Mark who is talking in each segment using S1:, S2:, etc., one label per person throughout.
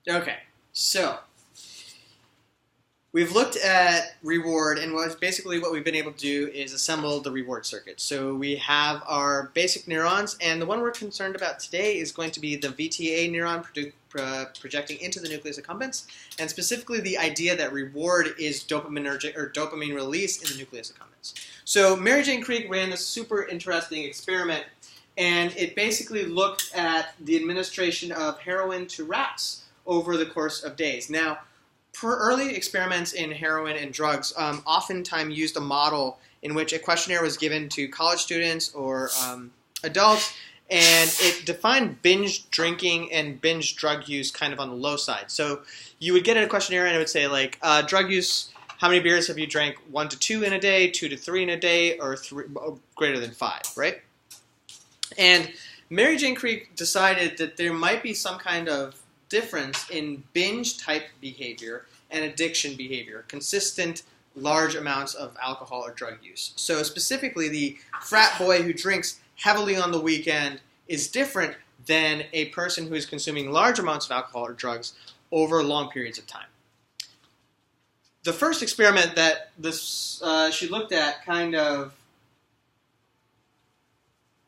S1: Okay, so we've looked at reward, and basically what we've been able to do is assemble the reward circuit. So we have our basic neurons, and the one we're concerned about today is going to be the VTA neuron projecting into the nucleus accumbens, and specifically the idea that reward is dopaminergic or dopamine release in the nucleus accumbens. So Mary Jane Kreek ran this super interesting experiment, and it basically looked at the administration of heroin to rats over the course of days. Now, early experiments in heroin and drugs oftentimes used a model in which a questionnaire was given to college students or adults, and it defined binge drinking and binge drug use kind of on the low side. So you would get a questionnaire and it would say like, drug use, how many beers have you drank? 1 to 2 in a day, 2 to 3 in a day, or greater than 5, right? And Mary Jane Kreek decided that there might be some kind of difference in binge-type behavior and addiction behavior, consistent large amounts of alcohol or drug use. So specifically, the frat boy who drinks heavily on the weekend is different than a person who is consuming large amounts of alcohol or drugs over long periods of time. The first experiment that she looked at kind of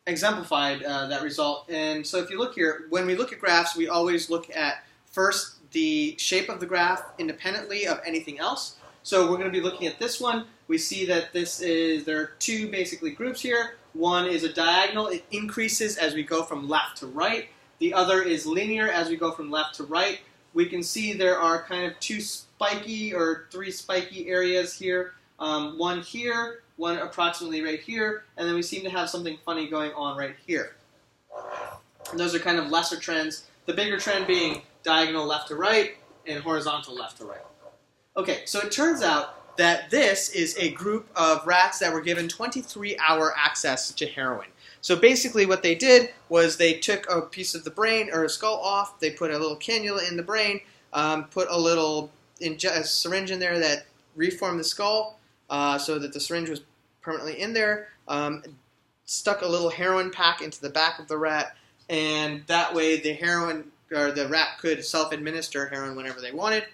S1: exemplified that result. And so if you look here, when we look at graphs, we always look at first the shape of the graph independently of anything else. So we're going to be looking at this one. We see that there are two basically groups here. One is a diagonal. It increases as we go from left to right. The other is linear as we go from left to right. We can see there are kind of 2 spiky or 3 spiky areas here. One here, one approximately right here, and then we seem to have something funny going on right here. And those are kind of lesser trends. The bigger trend being diagonal left to right and horizontal left to right. Okay, so it turns out that this is a group of rats that were given 23-hour access to heroin. So basically what they did was they took a piece of the brain or a skull off, they put a little cannula in the brain, put a little a syringe in there that reformed the skull so that the syringe was permanently in there, stuck a little heroin pack into the back of the rat, and that way the rat could self-administer heroin whenever they wanted.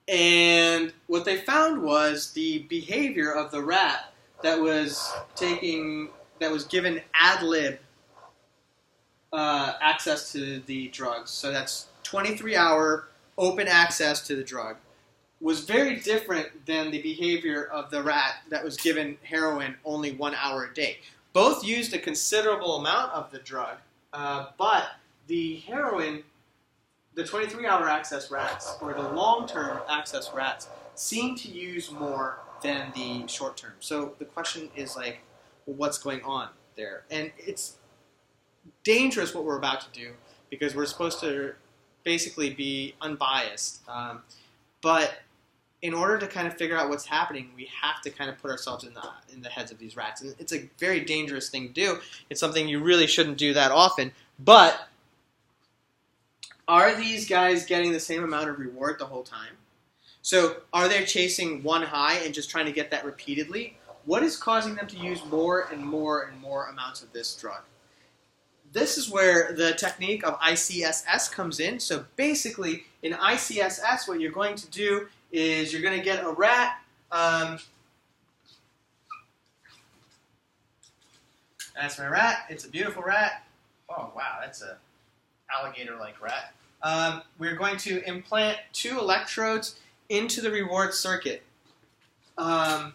S1: And what they found was the behavior of the rat that was given ad lib access to the drugs. So that's 23-hour open access to the drug, was very different than the behavior of the rat that was given heroin only 1 hour a day. Both used a considerable amount of the drug, but the heroin, the 23-hour access rats, or the long-term access rats, seem to use more than the short-term. So the question is like, well, what's going on there? And it's dangerous what we're about to do because we're supposed to basically be unbiased. But in order to kind of figure out what's happening, we have to kind of put ourselves in the heads of these rats. And it's a very dangerous thing to do. It's something you really shouldn't do that often. But are these guys getting the same amount of reward the whole time? So are they chasing one high and just trying to get that repeatedly? What is causing them to use more and more and more amounts of this drug? This is where the technique of ICSS comes in. So basically, in ICSS, what you're going to do is you're going to get a rat. That's my rat. It's a beautiful rat. Oh, wow, that's a alligator-like rat. We're going to implant 2 electrodes into the reward circuit. And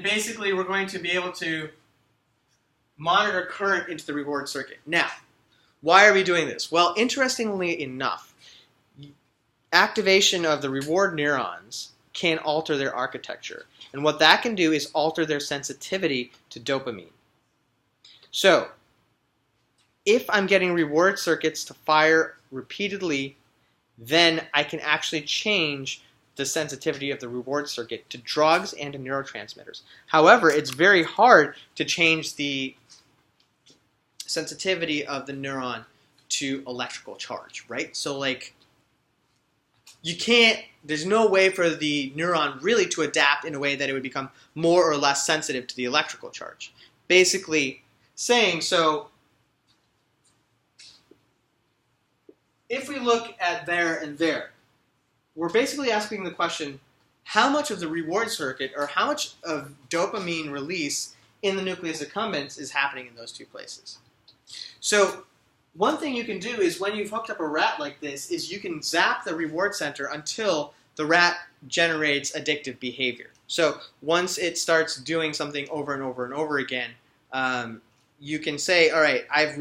S1: basically, we're going to be able to monitor current into the reward circuit. Now, why are we doing this? Well, interestingly enough, activation of the reward neurons can alter their architecture. And what that can do is alter their sensitivity to dopamine. So, if I'm getting reward circuits to fire repeatedly, then I can actually change the sensitivity of the reward circuit to drugs and to neurotransmitters. However, it's very hard to change the sensitivity of the neuron to electrical charge, right? So like, you can't, there's no way for the neuron really to adapt in a way that it would become more or less sensitive to the electrical charge. Basically saying, so if we look at there and there, we're basically asking the question, how much of the reward circuit or how much of dopamine release in the nucleus accumbens is happening in those two places? So one thing you can do is when you've hooked up a rat like this is you can zap the reward center until the rat generates addictive behavior. So once it starts doing something over and over and over again, you can say, all right, I've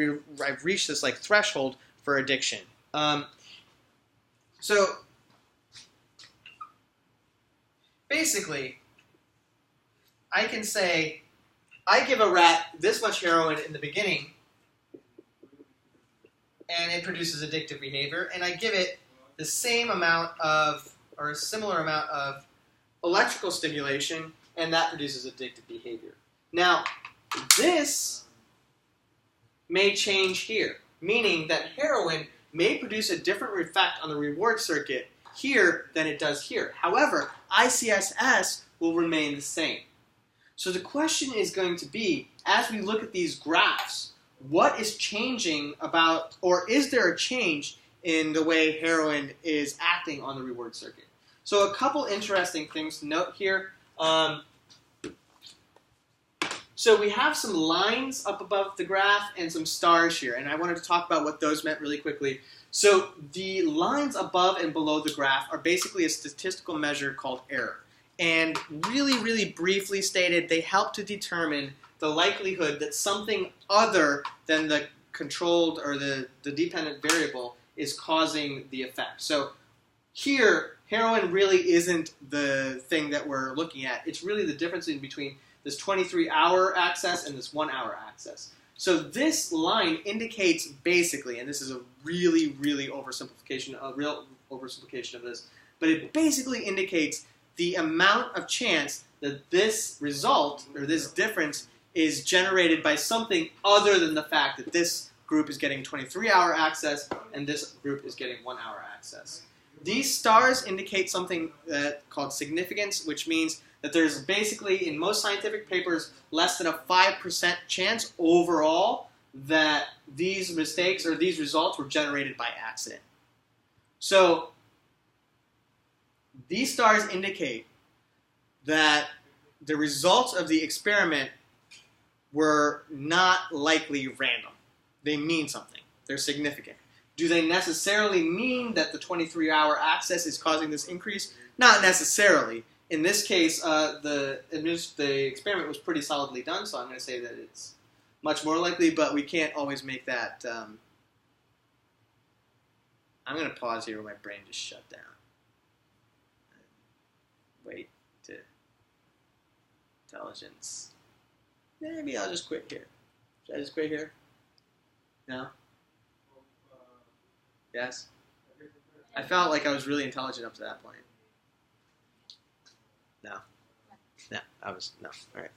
S1: reached this like threshold for addiction. So basically, I can say, I give a rat this much heroin in the beginning, and it produces addictive behavior, and I give it the same amount of, or a similar amount of electrical stimulation, and that produces addictive behavior. Now, this may change here, meaning that heroin may produce a different effect on the reward circuit here than it does here. However, ICSS will remain the same. So the question is going to be, as we look at these graphs, what is changing about, or is there a change in the way heroin is acting on the reward circuit? So a couple interesting things to note here. So we have some lines up above the graph and some stars here, and I wanted to talk about what those meant really quickly. So the lines above and below the graph are basically a statistical measure called error. And really, really briefly stated, they help to determine the likelihood that something other than the controlled or the dependent variable is causing the effect. So here, heroin really isn't the thing that we're looking at. It's really the difference in between this 23-hour access and this 1-hour access. So this line indicates basically, and this is a really, really oversimplification, a real oversimplification of this, but it basically indicates the amount of chance that this result, or this difference, is generated by something other than the fact that this group is getting 23-hour access and this group is getting 1-hour access. These stars indicate something called significance, which means that there's basically, in most scientific papers, less than a 5% chance overall that these mistakes or these results were generated by accident. So these stars indicate that the results of the experiment were not likely random. They mean something. They're significant. Do they necessarily mean that the 23-hour access is causing this increase? Not necessarily. In this case, the experiment was pretty solidly done, so I'm going to say that it's much more likely, but we can't always make that. I'm going to pause here where my brain just shut down. Wait to intelligence. Maybe I'll just quit here. Should I just quit here? No? Yes? I felt like I was really intelligent up to that point. No. No, I was, no. All right.